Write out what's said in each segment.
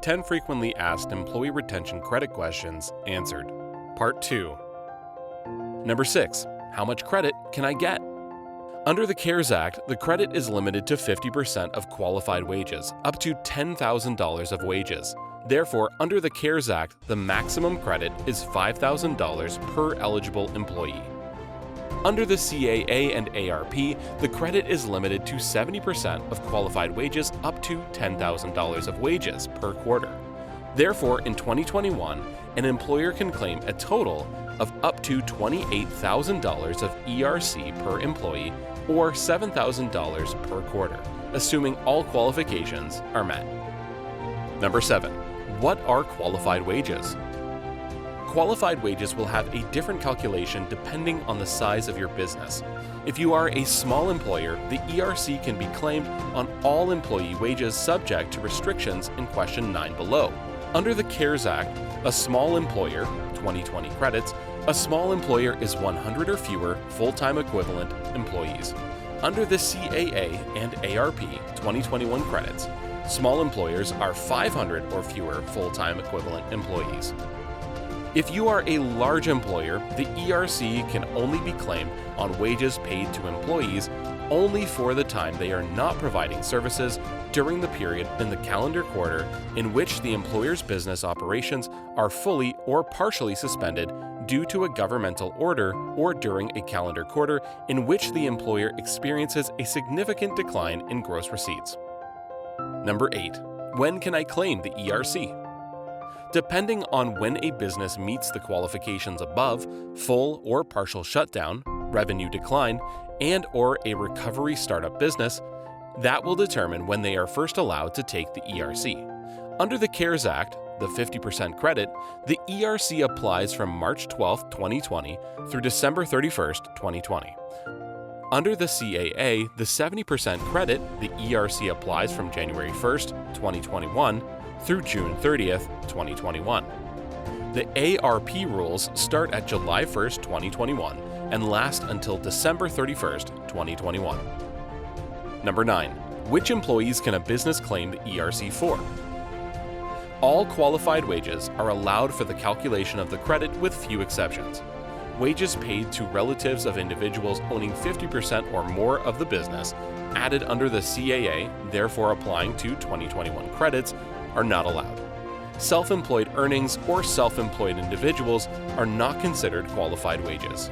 10 frequently asked employee retention credit questions answered. Part 2. Number 6. How much credit can I get? Under the CARES Act, the credit is limited to 50% of qualified wages, up to $10,000 of wages. Therefore, under the CARES Act, the maximum credit is $5,000 per eligible employee. Under the CAA and ARP, the credit is limited to 70% of qualified wages up to $10,000 of wages per quarter. Therefore, in 2021, an employer can claim a total of up to $28,000 of ERC per employee or $7,000 per quarter, assuming all qualifications are met. Number 7. What are qualified wages? Qualified wages will have a different calculation depending on the size of your business. If you are a small employer, the ERC can be claimed on all employee wages subject to restrictions in question 9 below. Under the CARES Act, a small employer, 2020 credits, a small employer is 100 or fewer full-time equivalent employees. Under the CAA and ARP, 2021 credits, small employers are 500 or fewer full-time equivalent employees. If you are a large employer, the ERC can only be claimed on wages paid to employees only for the time they are not providing services during the period in the calendar quarter in which the employer's business operations are fully or partially suspended due to a governmental order or during a calendar quarter in which the employer experiences a significant decline in gross receipts. Number 8. When can I claim the ERC? Depending on when a business meets the qualifications above, full or partial shutdown, revenue decline, and/or a recovery startup business, that will determine when they are first allowed to take the ERC. Under the CARES Act, the 50% credit, the ERC applies from March 12, 2020 through December 31, 2020. Under the CAA, the 70% credit, the ERC applies from January 1, 2021 through June 30, 2021. The ARP rules start at July 1, 2021 and last until December 31, 2021. Number 9. Which employees can a business claim the ERC for? All qualified wages are allowed for the calculation of the credit with few exceptions. Wages paid to relatives of individuals owning 50% or more of the business, added under the CAA, therefore applying to 2021 credits, are not allowed. Self-employed earnings or self-employed individuals are not considered qualified wages.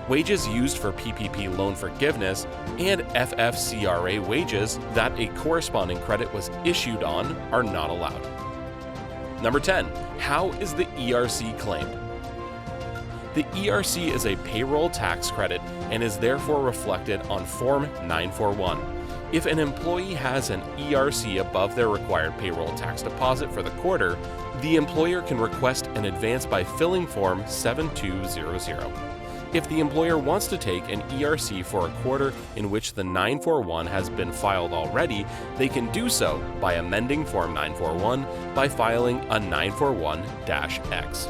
Wages used for PPP loan forgiveness and FFCRA wages that a corresponding credit was issued on are not allowed. Number 10. How is the ERC claimed? The ERC is a payroll tax credit and is therefore reflected on Form 941. If an employee has an ERC above their required payroll tax deposit for the quarter, the employer can request an advance by filling Form 7200. If the employer wants to take an ERC for a quarter in which the 941 has been filed already, they can do so by amending Form 941 by filing a 941-X.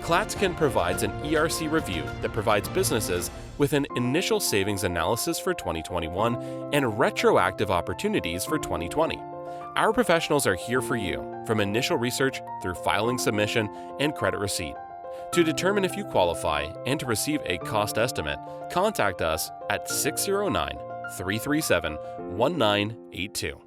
Klatskin provides an ERC review that provides businesses with an initial savings analysis for 2021 and retroactive opportunities for 2020. Our professionals are here for you, from initial research through filing submission and credit receipt. To determine if you qualify and to receive a cost estimate, contact us at 609-337-1982.